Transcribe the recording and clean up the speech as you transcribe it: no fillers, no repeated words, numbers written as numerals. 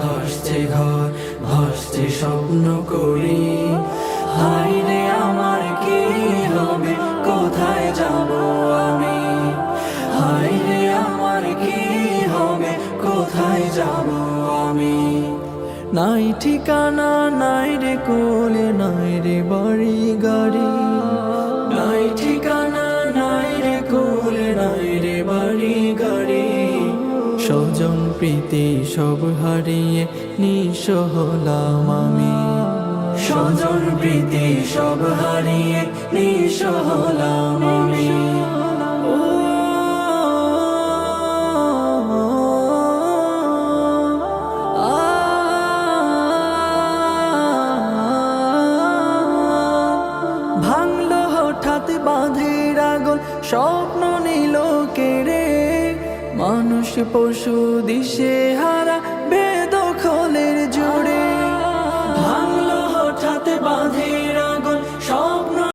ভাসছে ঘর, ভাসছে স্বপ্ন করি। হায় রে আমার কি হবে, কোথায় যাব আমি? হায় রে আমার কি হবে, কোথায় যাব আমি? নাই ঠিকানা, নাই রে কোলে, নাই রে বাড়ি গাড়ি। নাই ঠিকানা, নাই রে কোলে, নাই রে বাড়ি গাড়ি। স্বজন প্রীতি সব হারিয়ে নিঃস্ব হলাম আমি। স্বজন প্রীতি সব হারিয়ে নিঃস্ব হলাম আমি। ভাঙলো হঠাৎ বাঁধের আগুন, স্বপ্ন নিল কেড়ে। মানুষ পশু দিশে